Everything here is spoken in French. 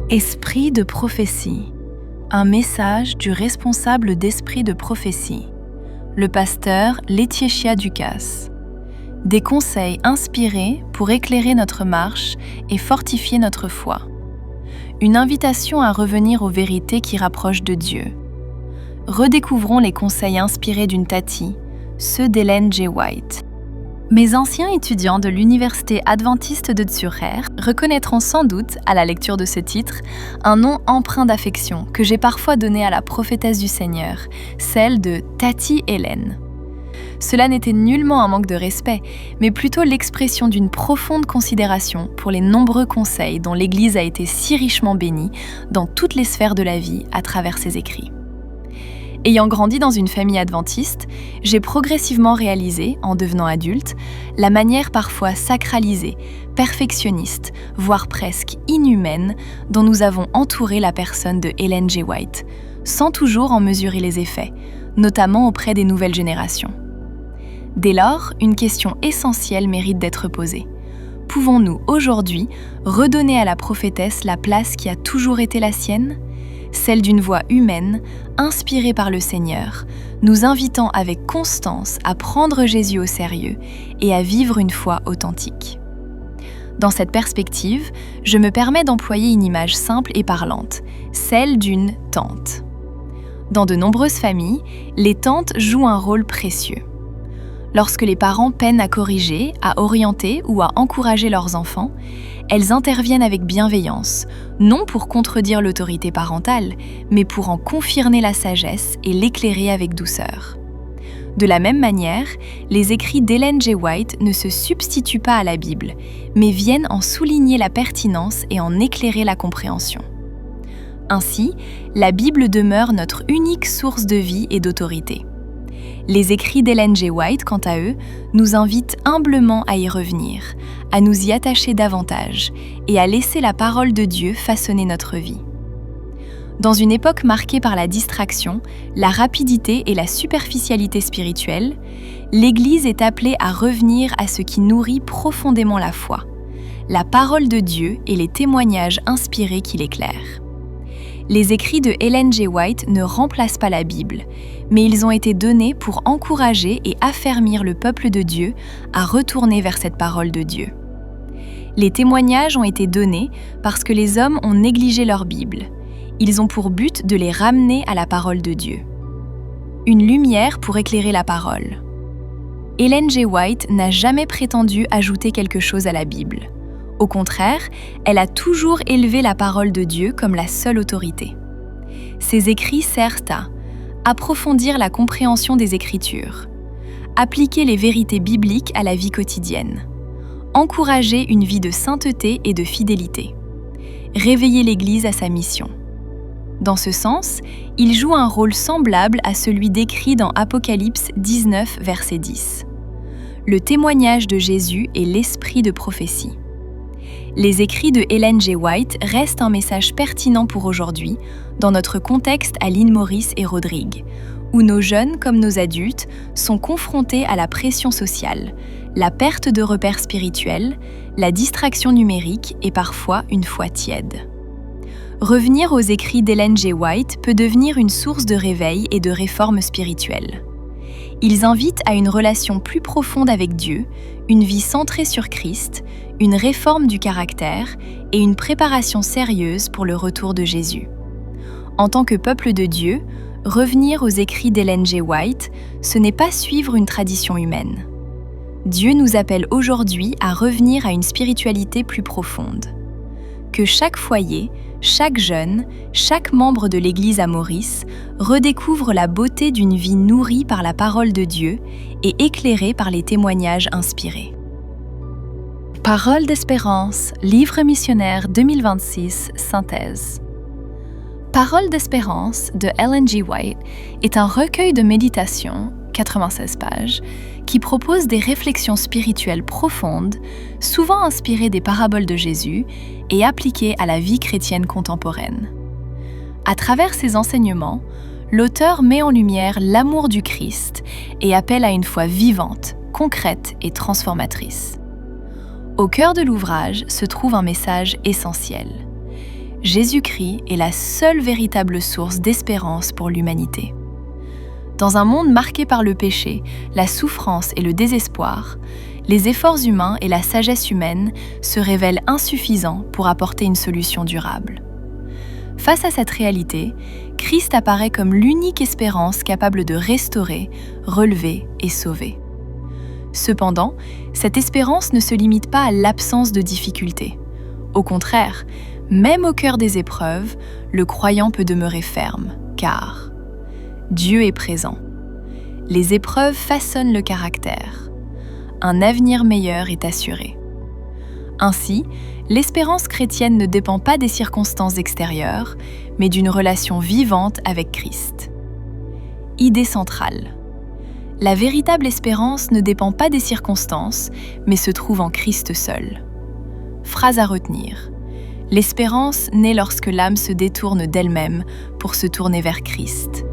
Esprit de prophétie. Un message du responsable d'Esprit de prophétie, le pasteur Laetitia Ducasse. Des conseils inspirés pour éclairer notre marche et fortifier notre foi. Une invitation à revenir aux vérités qui rapprochent de Dieu. Redécouvrons les conseils inspirés d'une Tati, ceux d'Ellen G. White. Mes anciens étudiants de l'Université adventiste de Zurich reconnaîtront sans doute, à la lecture de ce titre, un nom empreint d'affection que j'ai parfois donné à la prophétesse du Seigneur, celle de Tati Ellen. Cela n'était nullement un manque de respect, mais plutôt l'expression d'une profonde considération pour les nombreux conseils dont l'Église a été si richement bénie dans toutes les sphères de la vie à travers ses écrits. Ayant grandi dans une famille adventiste, j'ai progressivement réalisé, en devenant adulte, la manière parfois sacralisée, perfectionniste, voire presque inhumaine, dont nous avons entouré la personne de Ellen G. White, sans toujours en mesurer les effets, notamment auprès des nouvelles générations. Dès lors, une question essentielle mérite d'être posée. Pouvons-nous aujourd'hui redonner à la prophétesse la place qui a toujours été la sienne ? Celle d'une voix humaine, inspirée par le Seigneur, nous invitant avec constance à prendre Jésus au sérieux et à vivre une foi authentique. Dans cette perspective, je me permets d'employer une image simple et parlante, celle d'une tante. Dans de nombreuses familles, les tantes jouent un rôle précieux. Lorsque les parents peinent à corriger, à orienter ou à encourager leurs enfants, elles interviennent avec bienveillance, non pour contredire l'autorité parentale, mais pour en confirmer la sagesse et l'éclairer avec douceur. De la même manière, les écrits d'Ellen G. White ne se substituent pas à la Bible, mais viennent en souligner la pertinence et en éclairer la compréhension. Ainsi, la Bible demeure notre unique source de vie et d'autorité. Les écrits d'Ellen G. White, quant à eux, nous invitent humblement à y revenir, à nous y attacher davantage et à laisser la parole de Dieu façonner notre vie. Dans une époque marquée par la distraction, la rapidité et la superficialité spirituelle, l'Église est appelée à revenir à ce qui nourrit profondément la foi, la parole de Dieu et les témoignages inspirés qui l'éclairent. Les écrits de Ellen G. White ne remplacent pas la Bible, mais ils ont été donnés pour encourager et affermir le peuple de Dieu à retourner vers cette parole de Dieu. Les témoignages ont été donnés parce que les hommes ont négligé leur Bible. Ils ont pour but de les ramener à la parole de Dieu. Une lumière pour éclairer la parole. Ellen G. White n'a jamais prétendu ajouter quelque chose à la Bible. Au contraire, elle a toujours élevé la parole de Dieu comme la seule autorité. Ses écrits servent à approfondir la compréhension des Écritures, appliquer les vérités bibliques à la vie quotidienne, encourager une vie de sainteté et de fidélité, réveiller l'Église à sa mission. Dans ce sens, il joue un rôle semblable à celui décrit dans Apocalypse 19, verset 10. Le témoignage de Jésus est l'esprit de prophétie. Les écrits de Ellen G. White restent un message pertinent pour aujourd'hui, dans notre contexte à l'île Maurice et Rodrigue, où nos jeunes comme nos adultes sont confrontés à la pression sociale, la perte de repères spirituels, la distraction numérique et parfois une foi tiède. Revenir aux écrits d'Ellen G. White peut devenir une source de réveil et de réforme spirituelle. Ils invitent à une relation plus profonde avec Dieu, une vie centrée sur Christ, une réforme du caractère et une préparation sérieuse pour le retour de Jésus. En tant que peuple de Dieu, revenir aux écrits d'Ellen G. White, ce n'est pas suivre une tradition humaine. Dieu nous appelle aujourd'hui à revenir à une spiritualité plus profonde. Que chaque foyer, chaque jeune, chaque membre de l'Église à Maurice redécouvre la beauté d'une vie nourrie par la parole de Dieu et éclairée par les témoignages inspirés. Parole d'espérance, livre missionnaire 2026, synthèse. Parole d'espérance de Ellen G. White est un recueil de méditation, 96 pages, qui propose des réflexions spirituelles profondes, souvent inspirées des paraboles de Jésus et appliquées à la vie chrétienne contemporaine. À travers ses enseignements, l'auteur met en lumière l'amour du Christ et appelle à une foi vivante, concrète et transformatrice. Au cœur de l'ouvrage se trouve un message essentiel. Jésus-Christ est la seule véritable source d'espérance pour l'humanité. Dans un monde marqué par le péché, la souffrance et le désespoir, les efforts humains et la sagesse humaine se révèlent insuffisants pour apporter une solution durable. Face à cette réalité, Christ apparaît comme l'unique espérance capable de restaurer, relever et sauver. Cependant, cette espérance ne se limite pas à l'absence de difficultés. Au contraire, même au cœur des épreuves, le croyant peut demeurer ferme, car Dieu est présent. Les épreuves façonnent le caractère. Un avenir meilleur est assuré. Ainsi, l'espérance chrétienne ne dépend pas des circonstances extérieures, mais d'une relation vivante avec Christ. Idée centrale. La véritable espérance ne dépend pas des circonstances, mais se trouve en Christ seul. Phrase à retenir. L'espérance naît lorsque l'âme se détourne d'elle-même pour se tourner vers Christ.